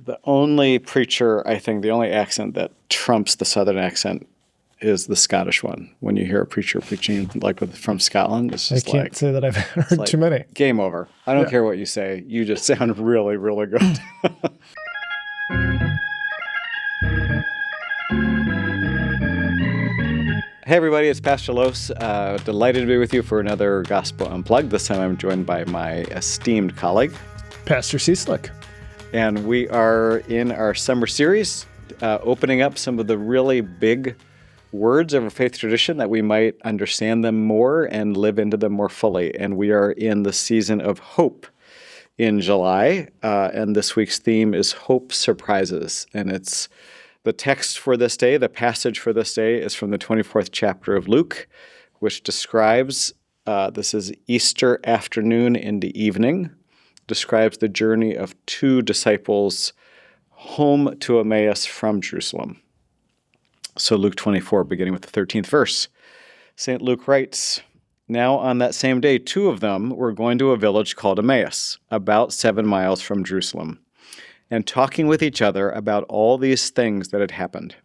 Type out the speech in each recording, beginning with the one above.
The only preacher, I think, the only accent that trumps the Southern accent is the Scottish one. When you hear a preacher preaching from Scotland, it's just I can't say that I've heard too many. Game over. I don't care what you say. You just sound really, really good. Hey everybody, it's Pastor Lose. Delighted to be with you for another Gospel Unplugged. This time I'm joined by my esteemed colleague, Pastor Cieslik. And we are in our summer series, opening up some of the really big words of our faith tradition that we might understand them more and live into them more fully. And we are in the season of hope in July. And this week's theme is Hope Surprises. And it's the text for this day, the passage for this day is from the 24th chapter of Luke, which describes, this is Easter afternoon into evening, describes the journey of two disciples home to Emmaus from Jerusalem. So Luke 24, beginning with the 13th verse. St. Luke writes, "Now on that same day, two of them were going to a village called Emmaus, about 7 miles from Jerusalem, and talking with each other about all these things that had happened.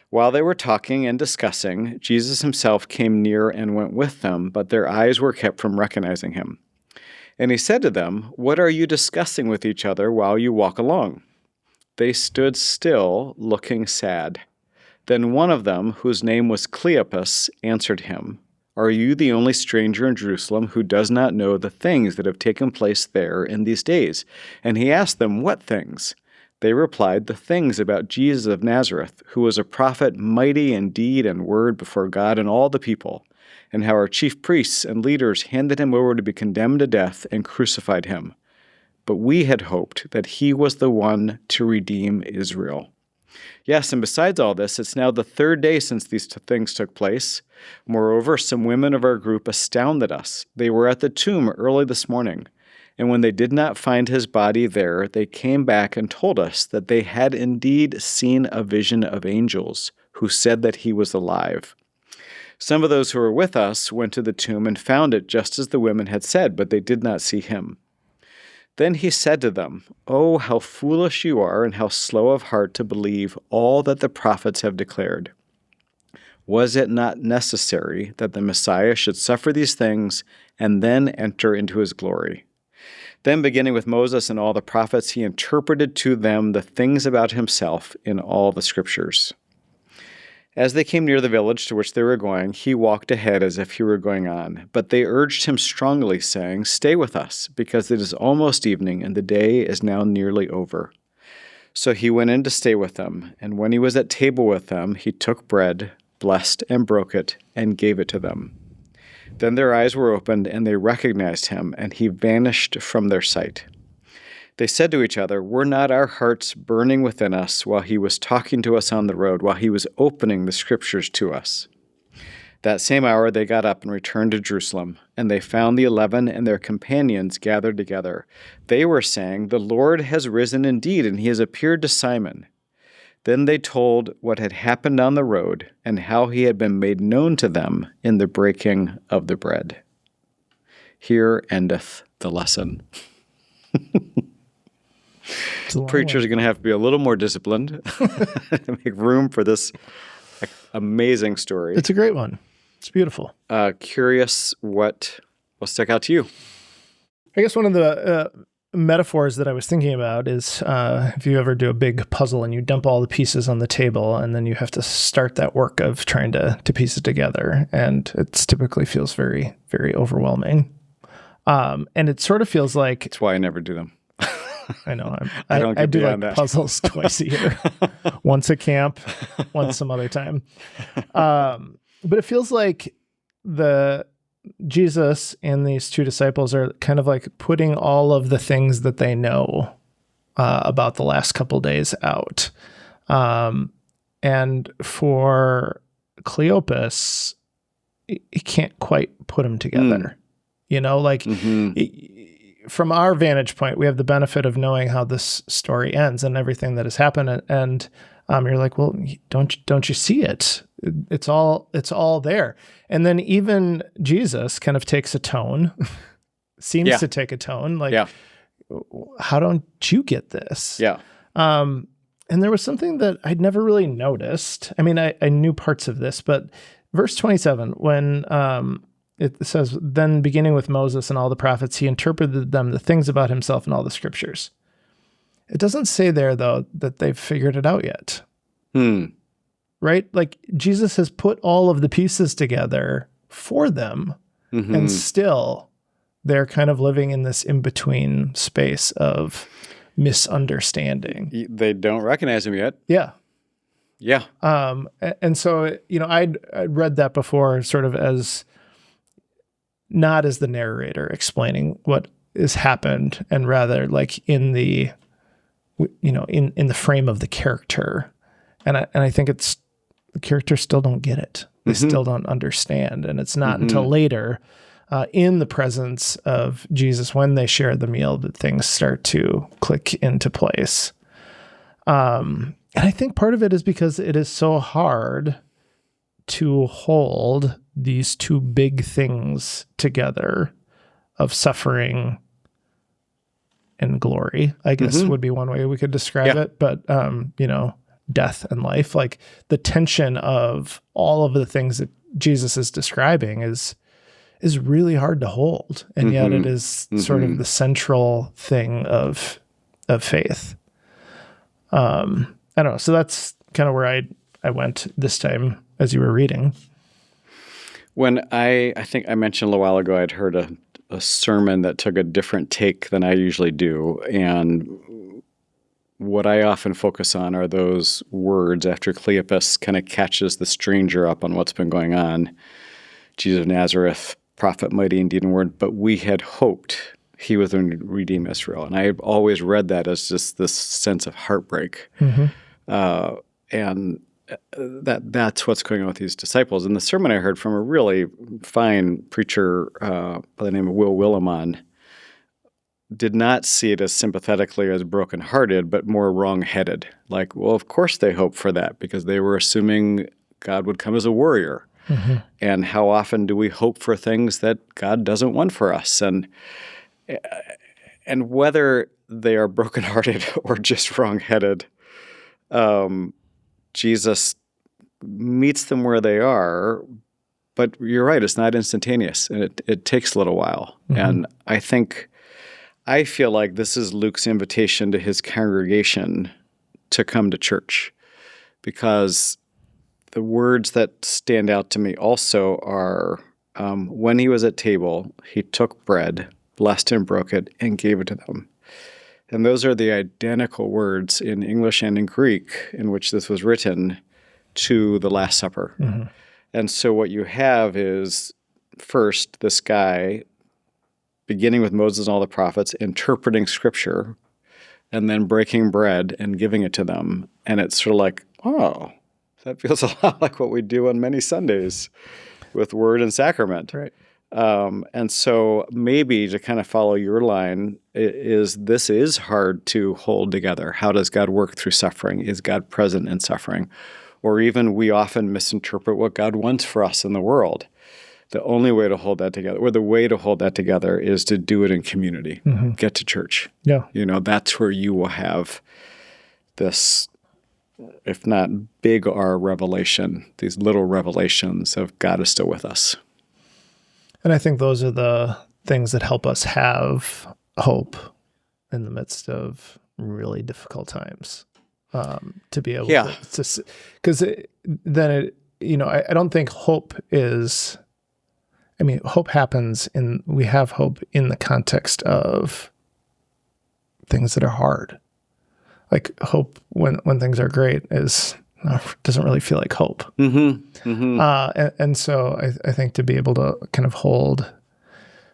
While they were talking and discussing, Jesus himself came near and went with them, but their eyes were kept from recognizing him. And he said to them, 'What are you discussing with each other while you walk along?' They stood still, looking sad. Then one of them, whose name was Cleopas, answered him, 'Are you the only stranger in Jerusalem who does not know the things that have taken place there in these days?' And he asked them, 'What things?' They replied, 'The things about Jesus of Nazareth, who was a prophet, mighty in deed and word before God and all the people, and how our chief priests and leaders handed him over to be condemned to death and crucified him. But we had hoped that he was the one to redeem Israel.' Yes, and besides all this, it's now the third day since these things took place. Moreover, some women of our group astounded us. They were at the tomb early this morning, and when they did not find his body there, they came back and told us that they had indeed seen a vision of angels who said that he was alive. Some of those who were with us went to the tomb and found it just as the women had said, but they did not see him. Then he said to them, 'Oh, how foolish you are and how slow of heart to believe all that the prophets have declared. Was it not necessary that the Messiah should suffer these things and then enter into his glory?' Then, beginning with Moses and all the prophets, he interpreted to them the things about himself in all the scriptures. As they came near the village to which they were going, he walked ahead as if he were going on. But they urged him strongly, saying, 'Stay with us, because it is almost evening, and the day is now nearly over.' So he went in to stay with them, and when he was at table with them, he took bread, blessed and broke it, and gave it to them. Then their eyes were opened, and they recognized him, and he vanished from their sight. They said to each other, 'Were not our hearts burning within us while he was talking to us on the road, while he was opening the scriptures to us?' That same hour they got up and returned to Jerusalem, and they found the 11 and their companions gathered together. They were saying, 'The Lord has risen indeed, and he has appeared to Simon.' Then they told what had happened on the road and how he had been made known to them in the breaking of the bread." Here endeth the lesson. Preachers are going to have to be a little more disciplined to make room for this amazing story. It's a great one. It's beautiful. Curious what will stick out to you? I guess one of the metaphors that I was thinking about is if you ever do a big puzzle and you dump all the pieces on the table and then you have to start that work of trying to piece it together. And it typically feels very, very overwhelming. And it sort of feels like... That's why I never do them. I know. I do like that. puzzles twice a year. Once at camp, once some other time. But it feels like Jesus and these two disciples are kind of like putting all of the things that they know about the last couple days out. And for Cleopas, he can't quite put them together. You know, like... From our vantage point, we have the benefit of knowing how this story ends and everything that has happened. And you're like, well, don't you see it? It's all there. And then even Jesus kind of takes a tone, seems to take a tone like, how don't you get this? Yeah. And there was something that I'd never really noticed. I mean, I knew parts of this, but verse 27, when it says, then beginning with Moses and all the prophets, he interpreted them the things about himself in all the scriptures. It doesn't say there, though, that they've figured it out yet. Right? Like, Jesus has put all of the pieces together for them, and still they're kind of living in this in-between space of misunderstanding. They don't recognize him yet. Yeah. Yeah. And so, I'd read that before sort of as not as the narrator explaining what has happened, and rather like in the, in the frame of the character. And I think it's, the characters still don't get it. They still don't understand. And it's not until later, in the presence of Jesus, when they share the meal, that things start to click into place. And I think part of it is because it is so hard to hold these two big things together of suffering and glory, I guess would be one way we could describe it. But, death and life, like the tension of all of the things that Jesus is describing is really hard to hold. And yet it is sort of the central thing of faith. I don't know. So that's kind of where I went this time as you were reading. When I think I mentioned a little while ago, I'd heard a sermon that took a different take than I usually do. And what I often focus on are those words after Cleopas kind of catches the stranger up on what's been going on. Jesus of Nazareth, prophet, mighty in deed and word, but we had hoped he was going to redeem Israel. And I've always read that as just this sense of heartbreak. And that's what's going on with these disciples. And the sermon I heard from a really fine preacher by the name of Will Willimon did not see it as sympathetically as brokenhearted, but more wrong-headed. Like, well, of course they hoped for that because they were assuming God would come as a warrior. And how often do we hope for things that God doesn't want for us? And whether they are brokenhearted or just wrong-headed, Jesus meets them where they are. But you're right, it's not instantaneous, and it takes a little while. And I feel like this is Luke's invitation to his congregation to come to church, because the words that stand out to me also are, when he was at table, he took bread, blessed and broke it, and gave it to them. And those are the identical words in English and in Greek in which this was written to the Last Supper. And so what you have is, first, this guy, beginning with Moses and all the prophets, interpreting Scripture, and then breaking bread and giving it to them. And it's sort of like, oh, that feels a lot like what we do on many Sundays with Word and Sacrament. Right. And so maybe to kind of follow your line, this is hard to hold together. How does God work through suffering? Is God present in suffering? Or even we often misinterpret what God wants for us in the world. The only way to hold that together, or the way to hold that together, is to do it in community. Get to church. Yeah. That's where you will have this, if not big R revelation, these little revelations of God is still with us. And I think those are the things that help us have hope in the midst of really difficult times. To be able to, because then I don't think hope is. I mean, hope happens we have hope in the context of things that are hard. Like hope when things are great doesn't really feel like hope. And so I think to be able to kind of hold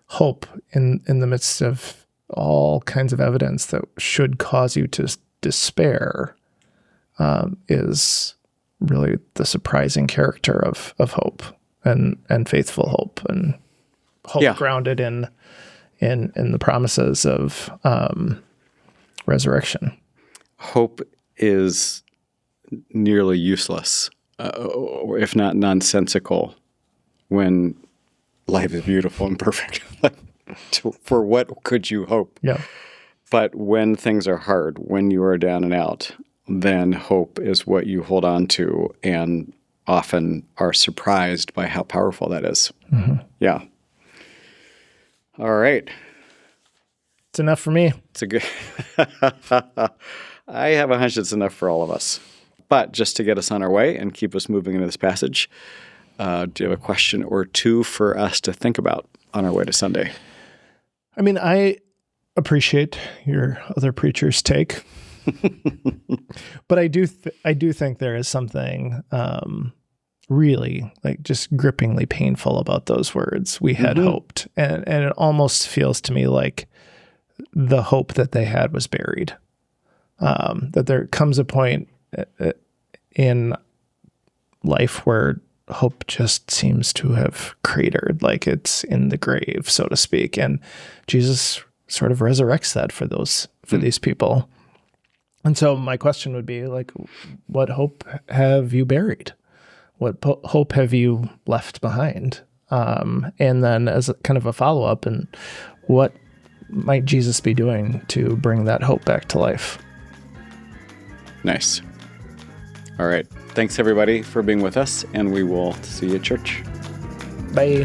hope in the midst of all kinds of evidence that should cause you to despair is really the surprising character of hope. And faithful hope, and hope grounded in the promises of resurrection. Hope is nearly useless, or if not nonsensical, when life is beautiful and perfect. For what could you hope? Yeah. But when things are hard, when you are down and out, then hope is what you hold on to and often are surprised by how powerful that is. Yeah. All right. It's enough for me. It's a good... I have a hunch it's enough for all of us. But just to get us on our way and keep us moving into this passage, do you have a question or two for us to think about on our way to Sunday? I mean, I appreciate your other preacher's take, but I do think there is something really like just grippingly painful about those words. We had hoped, and it almost feels to me like the hope that they had was buried. That there comes a point in life where hope just seems to have cratered, like it's in the grave, so to speak. And Jesus sort of resurrects that for these people. And so my question would be like, what hope have you buried? What hope have you left behind? And then as a kind of a follow-up, and what might Jesus be doing to bring that hope back to life? Nice. All right. Thanks, everybody, for being with us, and we will see you at church. Bye.